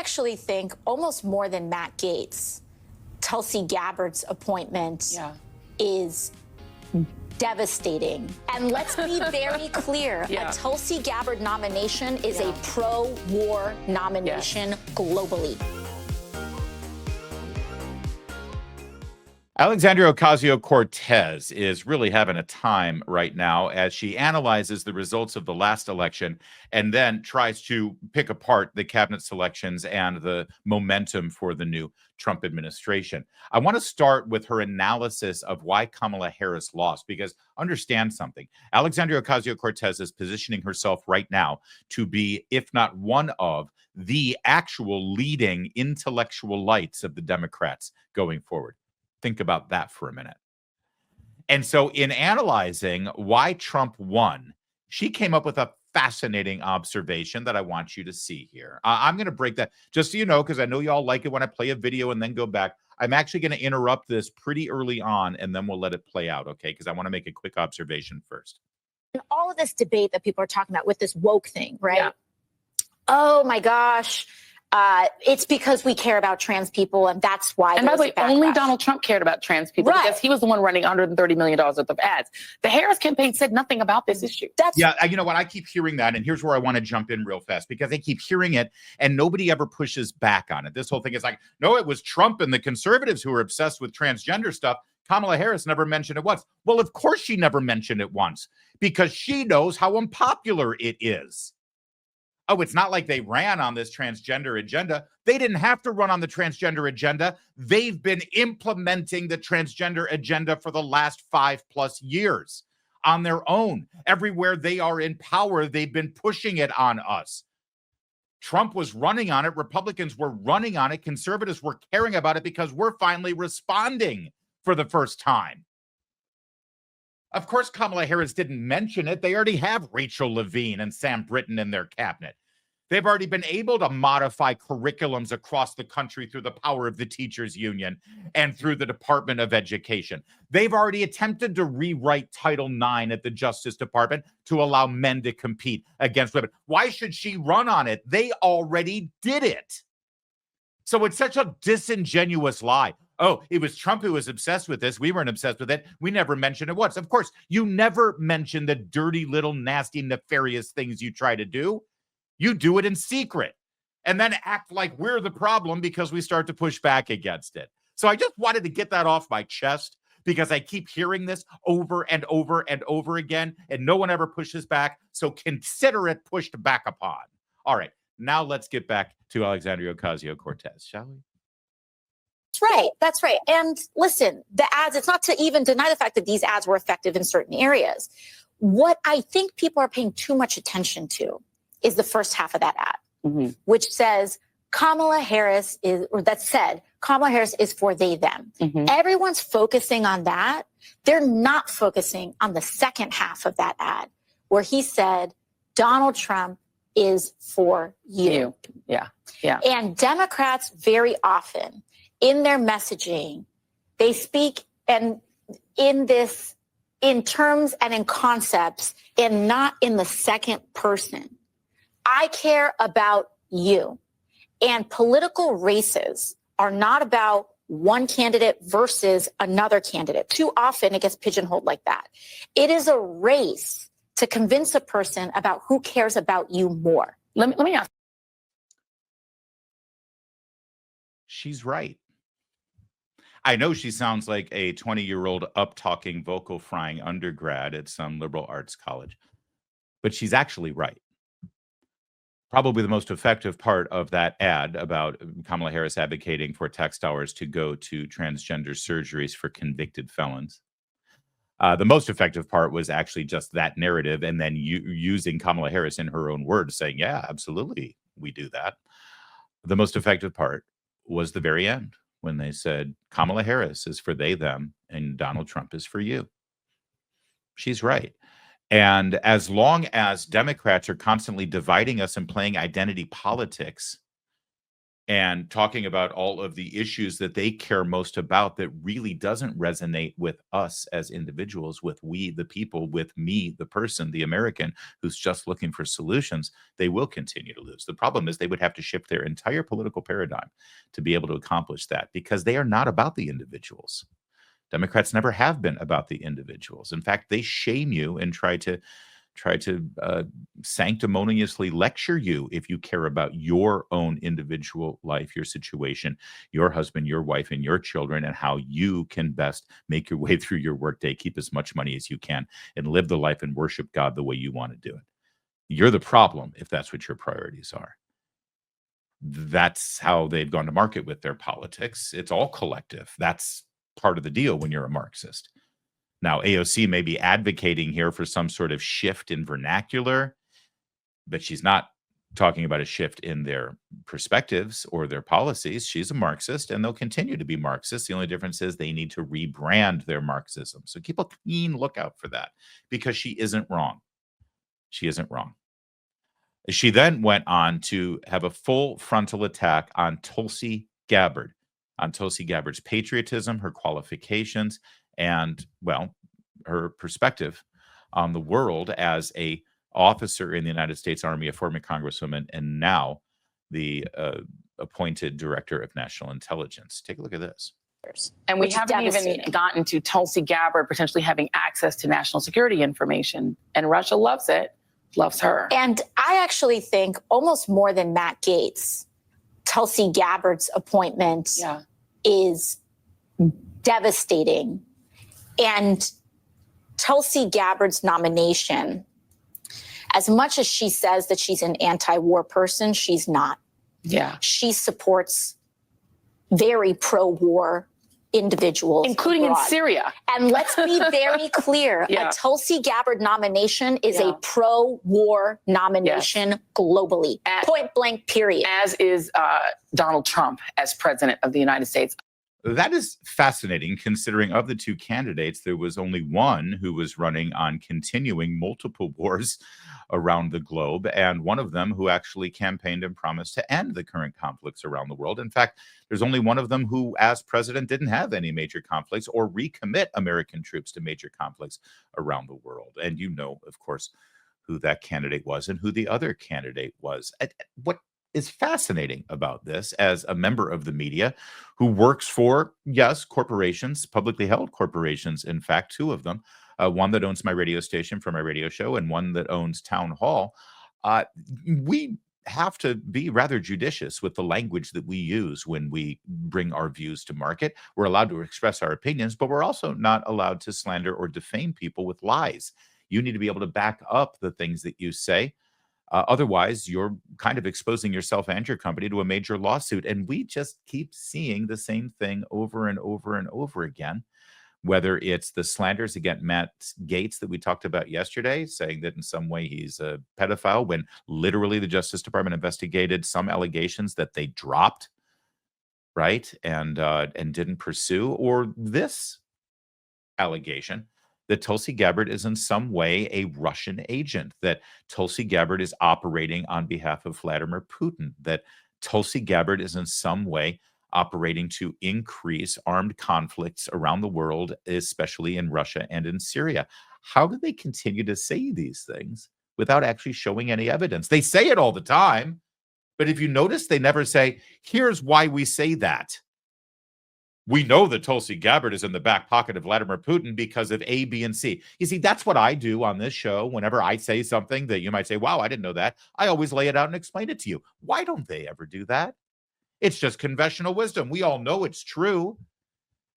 actually think almost more than Matt Gaetz, Tulsi Gabbard's appointment is devastating. And let's be very clear, a Tulsi Gabbard nomination is a pro-war nomination globally. Alexandria Ocasio-Cortez is really having a time right now as she analyzes the results of the last election and then tries to pick apart the cabinet selections and the momentum for the new Trump administration. I want to start with her analysis of why Kamala Harris lost, because understand something. Alexandria Ocasio-Cortez is positioning herself right now to be, if not one of, the actual leading intellectual lights of the Democrats going forward. Think about that for a minute. And so in analyzing why Trump won, she came up with a fascinating observation that I want you to see here. I'm going to break that just so you know, because I know y'all like it when I play a video and then go back. I'm actually going to interrupt this pretty early on, and then we'll let it play out, okay? Because I want to make a quick observation first. And all of this debate that people are talking about with this woke thing, right? Yeah. Oh, my gosh. It's because we care about trans people, and that's why. And by the way, only Donald Trump cared about trans people because he was the one running $130 million worth of ads. The Harris campaign said nothing about this issue. You know what? I keep hearing that, and here's where I want to jump in real fast because I keep hearing it, and nobody ever pushes back on it. This whole thing is like, no, it was Trump and the conservatives who were obsessed with transgender stuff. Kamala Harris never mentioned it once. Well, of course she never mentioned it once because she knows how unpopular it is. Oh, it's not like they ran on this transgender agenda. They didn't have to run on the transgender agenda. They've been implementing the transgender agenda for the last 5+ years on their own. Everywhere they are in power, they've been pushing it on us. Trump was running on it. Republicans were running on it. Conservatives were caring about it because we're finally responding for the first time. Of course, Kamala Harris didn't mention it. They already have Rachel Levine and Sam Brinton in their cabinet. They've already been able to modify curriculums across the country through the power of the teachers union and through the Department of Education. They've already attempted to rewrite Title IX at the Justice Department to allow men to compete against women. Why should she run on it? They already did it. So it's such a disingenuous lie. Oh, it was Trump who was obsessed with this. We weren't obsessed with it. We never mentioned it once. Of course, you never mention the dirty little nasty nefarious things you try to do. You do it in secret and then act like we're the problem because we start to push back against it. So I just wanted to get that off my chest because I keep hearing this over and over and over again, and no one ever pushes back. So consider it pushed back upon. All right, now let's get back to Alexandria Ocasio-Cortez, shall we? That's right. And listen, the ads, it's not to even deny the fact that these ads were effective in certain areas. What I think people are paying too much attention to is the first half of that ad, which says Kamala Harris is, or that said, Kamala Harris is for they, them. Everyone's focusing on that. They're not focusing on the second half of that ad where he said, Donald Trump is for you. Yeah. And Democrats very often in their messaging, they speak and in terms and in concepts and not in the second person. I care about you. And political races are not about one candidate versus another candidate. Too often it gets pigeonholed like that. It is a race to convince a person about who cares about you more. Let me ask. She's right. I know she sounds like a 20-year-old up-talking vocal frying undergrad at some liberal arts college, but she's actually right. Probably the most effective part of that ad about Kamala Harris advocating for tax dollars to go to transgender surgeries for convicted felons. The most effective part was actually just that narrative and then using Kamala Harris in her own words saying, yeah, absolutely, we do that. The most effective part was the very end when they said Kamala Harris is for they, them, and Donald Trump is for you. She's right. And as long as Democrats are constantly dividing us and playing identity politics, and talking about all of the issues that they care most about that really doesn't resonate with us as individuals, with we, the people, with me, the person, the American who's just looking for solutions, they will continue to lose. The problem is they would have to shift their entire political paradigm to be able to accomplish that because they are not about the individuals. Democrats never have been about the individuals. In fact, they shame you and try to sanctimoniously lecture you if you care about your own individual life, your situation, your husband, your wife, and your children, and how you can best make your way through your workday, keep as much money as you can, and live the life and worship God the way you want to do it. You're the problem if that's what your priorities are. That's how they've gone to market with their politics. It's all collective. That's part of the deal when you're a Marxist. Now, AOC may be advocating here for some sort of shift in vernacular, but she's not talking about a shift in their perspectives or their policies. She's a Marxist, and they'll continue to be Marxist. The only difference is they need to rebrand their Marxism. So keep a keen lookout for that because she isn't wrong. She isn't wrong. She then went on to have a full frontal attack on Tulsi Gabbard, on Tulsi Gabbard's patriotism, her qualifications, and, well, her perspective on the world as a officer in the United States Army, a former congresswoman, and now the appointed director of national intelligence. Take a look at this. And we haven't even gotten to Tulsi Gabbard potentially having access to national security information. And Russia loves it, loves her. And I actually think almost more than Matt Gaetz, Tulsi Gabbard's appointment is devastating. And Tulsi Gabbard's nomination, as much as she says that she's an anti-war person, she's not. Yeah. She supports very pro-war individuals. Including abroad. in Syria. And let's be very clear. A Tulsi Gabbard nomination is a pro-war nomination globally. Point blank, period. As is Donald Trump as president of the United States. That is fascinating, considering of the two candidates, there was only one who was running on continuing multiple wars around the globe, and one of them who actually campaigned and promised to end the current conflicts around the world. In fact, there's only one of them who, as president, didn't have any major conflicts or recommit American troops to major conflicts around the world. And you know, of course, who that candidate was and who the other candidate was. What is fascinating about this, as a member of the media who works for, yes, corporations, publicly held corporations, in fact, two of them, one that owns my radio station for my radio show and one that owns Town Hall, we have to be rather judicious with the language that we use when we bring our views to market. We're allowed to express our opinions, but we're also not allowed to slander or defame people with lies. You need to be able to back up the things that you say. Otherwise, you're kind of exposing yourself and your company to a major lawsuit. And we just keep seeing the same thing over and over and over again, whether it's the slanders against Matt Gaetz that we talked about yesterday, saying that in some way he's a pedophile, when literally the Justice Department investigated some allegations that they dropped, right, and didn't pursue, or this allegation that Tulsi Gabbard is in some way a Russian agent, that Tulsi Gabbard is operating on behalf of Vladimir Putin, that Tulsi Gabbard is in some way operating to increase armed conflicts around the world, especially in Russia and in Syria. How do they continue to say these things without actually showing any evidence? They say it all the time, but if you notice, they never say, here's why we say that. We know that Tulsi Gabbard is in the back pocket of Vladimir Putin because of A, B, and C. You see, that's what I do on this show. Whenever I say something that you might say, wow, I didn't know that, I always lay it out and explain it to you. Why don't they ever do that? It's just conventional wisdom. We all know it's true.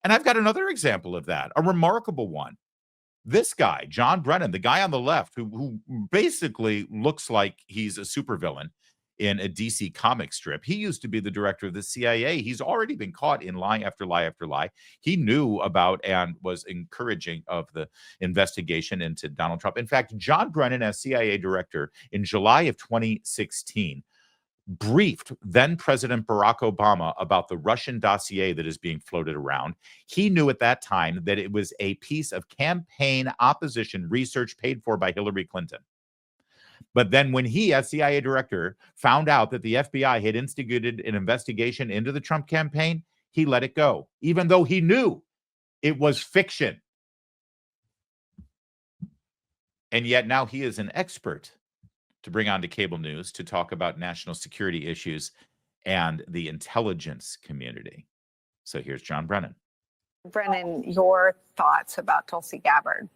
And I've got another example of that, a remarkable one. This guy, John Brennan, the guy on the left, who basically looks like he's a supervillain in a DC comic strip. He used to be the director of the CIA. He's already been caught in lie after lie after lie. He knew about and was encouraging of the investigation into Donald Trump. In fact, John Brennan, as CIA director in July of 2016, briefed then President Barack Obama about the Russian dossier that is being floated around. He knew at that time that it was a piece of campaign opposition research paid for by Hillary Clinton. But then when he, as CIA director, found out that the FBI had instigated an investigation into the Trump campaign, he let it go, even though he knew it was fiction. And yet now he is an expert to bring onto cable news to talk about national security issues and the intelligence community. So here's John Brennan. Brennan, your thoughts about Tulsi Gabbard?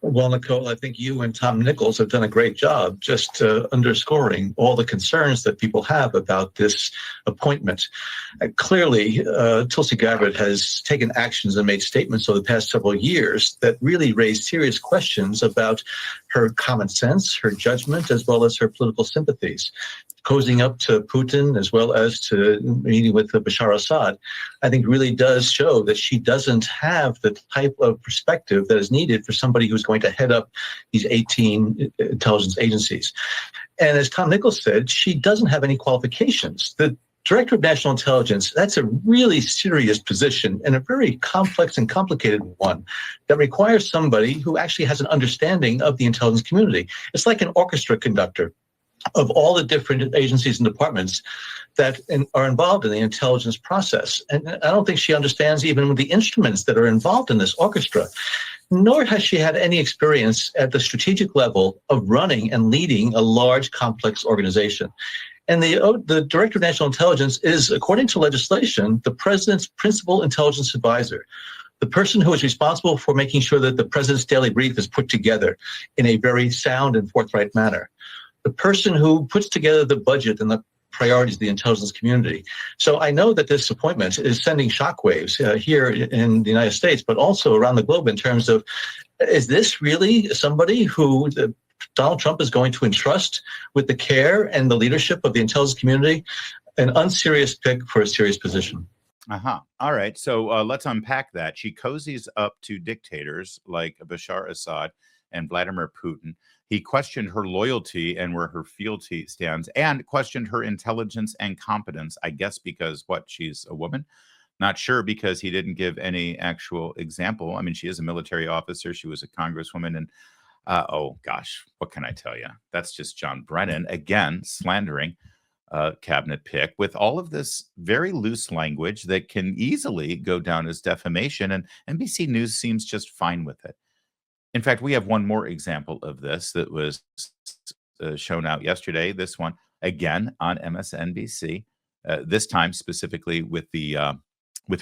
Well, Nicole, I think you and Tom Nichols have done a great job just underscoring all the concerns that people have about this appointment. Clearly, Tulsi Gabbard has taken actions and made statements over the past several years that really raise serious questions about her common sense, her judgment, as well as her political sympathies. Cozying up to Putin as well as to meeting with Bashar Assad, I think really does show that she doesn't have the type of perspective that is needed for somebody who's going to head up these 18 intelligence agencies. And as Tom Nichols said, she doesn't have any qualifications. The Director of National Intelligence, that's a really serious position and a very complex and complicated one that requires somebody who actually has an understanding of the intelligence community. It's like an orchestra conductor of all the different agencies and departments that are involved in the intelligence process. And I don't think she understands even the instruments that are involved in this orchestra, nor has she had any experience at the strategic level of running and leading a large, complex organization. And the Director of National Intelligence is, according to legislation, the president's principal intelligence advisor, the person who is responsible for making sure that the president's daily brief is put together in a very sound and forthright manner, the person who puts together the budget and the priorities of the intelligence community. So I know that this appointment is sending shockwaves here in the United States, but also around the globe in terms of, is this really somebody who Donald Trump is going to entrust with the care and the leadership of the intelligence community? An unserious pick for a serious position. All right. So let's unpack that. She cozies up to dictators like Bashar Assad and Vladimir Putin. He questioned her loyalty and where her fealty stands, and questioned her intelligence and competence, I guess because, she's a woman? Not sure, because he didn't give any actual example. I mean, she is a military officer. She was a congresswoman. And oh, gosh, what can I tell you? That's just John Brennan, again, slandering cabinet pick with all of this very loose language that can easily go down as defamation. And NBC News seems just fine with it. In fact, we have one more example of this that was shown out yesterday. This one, again, on MSNBC, this time specifically with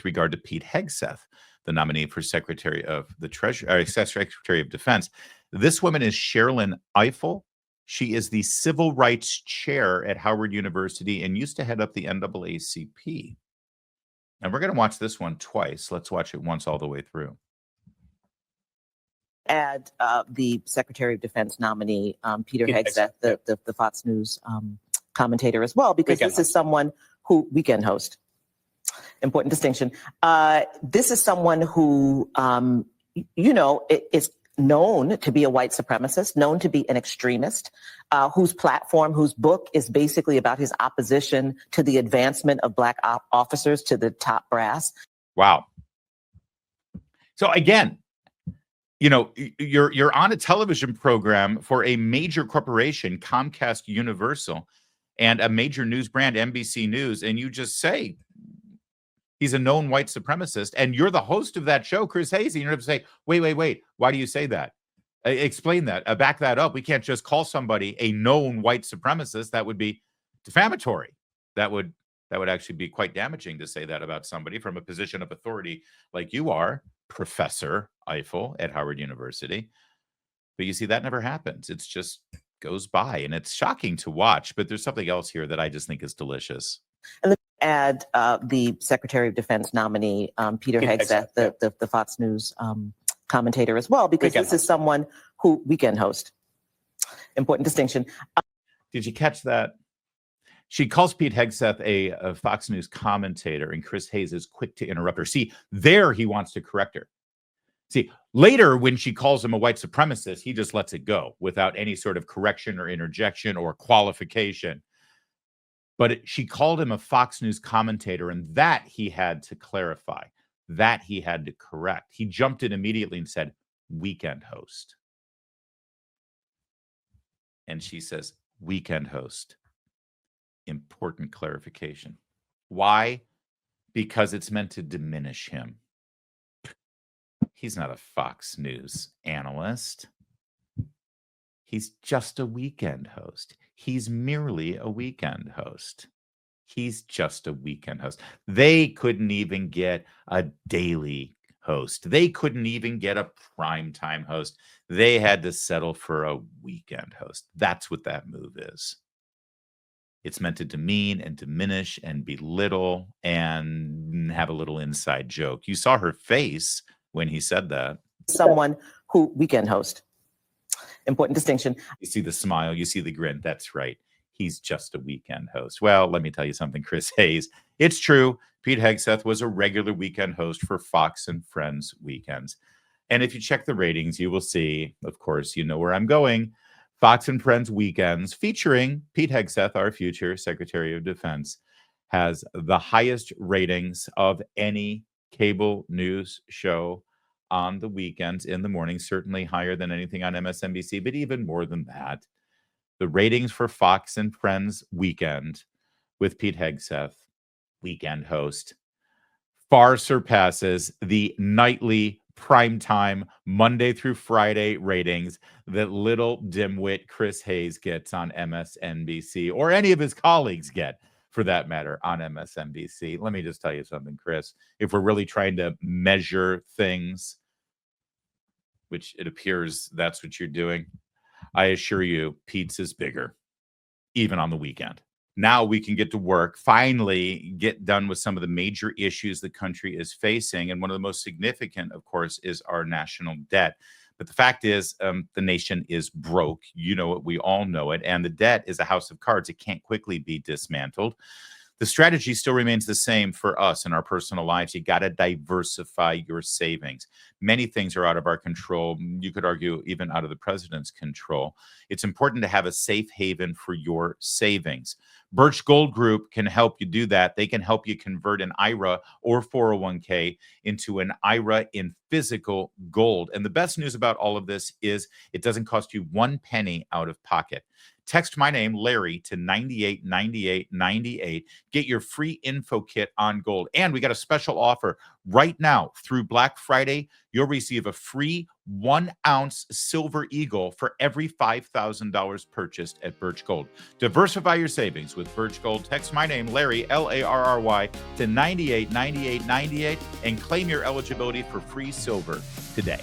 regard to Pete Hegseth, the nominee for Secretary of the Treasury, Secretary of Defense. This woman is Sherrilyn Ifill. She is the Civil Rights Chair at Howard University and used to head up the NAACP. And we're going to watch this one twice. Let's watch it once all the way through. Add the Secretary of Defense nominee, Peter Hegseth, the Fox News commentator as well, because this is someone who, weekend host, important distinction. This is someone who, is known to be a white supremacist, known to be an extremist, whose platform, whose book is basically about his opposition to the advancement of Black officers to the top brass. Wow. So again, you're on a television program for a major corporation, Comcast Universal, and a major news brand, NBC News, and you just say he's a known white supremacist, and you're the host of that show, Chris Hayes, and you're going to say, wait, why do you say that? Explain that. Back that up. We can't just call somebody a known white supremacist. That would be defamatory. That would actually be quite damaging to say that about somebody from a position of authority like you are, Professor Ifill at Howard University. But you see, that never happens. It's just goes by, and it's shocking to watch. But there's something else here that I just think is delicious. And add the Secretary of Defense nominee, Peter Hegseth, the Fox News commentator as well, because this is someone who, weekend host, important distinction. Did you catch that? She calls Pete Hegseth a Fox News commentator, and Chris Hayes is quick to interrupt her. See, there he wants to correct her. See, later when she calls him a white supremacist, he just lets it go without any sort of correction or interjection or qualification. But she called him a Fox News commentator, and that he had to clarify, that he had to correct. He jumped in immediately and said, weekend host. And she says, weekend host. Important clarification. Why? Because it's meant to diminish him. He's not a Fox News analyst. He's just a weekend host. He's merely a weekend host. He's just a weekend host. They couldn't even get a daily host. They couldn't even get a primetime host. They had to settle for a weekend host. That's what that move is. It's meant to demean and diminish and belittle and have a little inside joke. You saw her face when he said that. Someone who weekend host. Important distinction. You see the smile, you see the grin. That's right. He's just a weekend host. Well, let me tell you something, Chris Hayes. It's true. Pete Hegseth was a regular weekend host for Fox and Friends weekends. And if you check the ratings, you will see, of course, you know where I'm going. Fox and Friends weekends featuring Pete Hegseth, our future Secretary of Defense, has the highest ratings of any cable news show on the weekends in the morning, certainly higher than anything on MSNBC, but even more than that. The ratings for Fox and Friends weekend with Pete Hegseth, weekend host, far surpasses the nightly primetime Monday through Friday ratings that little dimwit Chris Hayes gets on MSNBC, or any of his colleagues get, for that matter, on MSNBC. Let me just tell you something, Chris. If we're really trying to measure things, which it appears that's what you're doing, I assure you, Pete's is bigger, even on the weekend. Now we can get to work, finally get done with some of the major issues the country is facing. And one of the most significant, of course, is our national debt. But the fact is, the nation is broke. You know it. We all know it. And the debt is a house of cards. It can't quickly be dismantled. The strategy still remains the same for us in our personal lives. You got to diversify your savings. Many things are out of our control. You could argue even out of the president's control. It's important to have a safe haven for your savings. Birch Gold Group can help you do that. They can help you convert an IRA or 401k into an IRA in physical gold. And the best news about all of this is it doesn't cost you 1 penny out of pocket. Text my name, Larry, to 989898. Get your free info kit on gold. And we got a special offer right now through Black Friday. You'll receive a free 1-ounce silver eagle for every $5,000 purchased at Birch Gold. Diversify your savings with Birch Gold. Text my name, Larry, Larry, to 989898 and claim your eligibility for free silver today.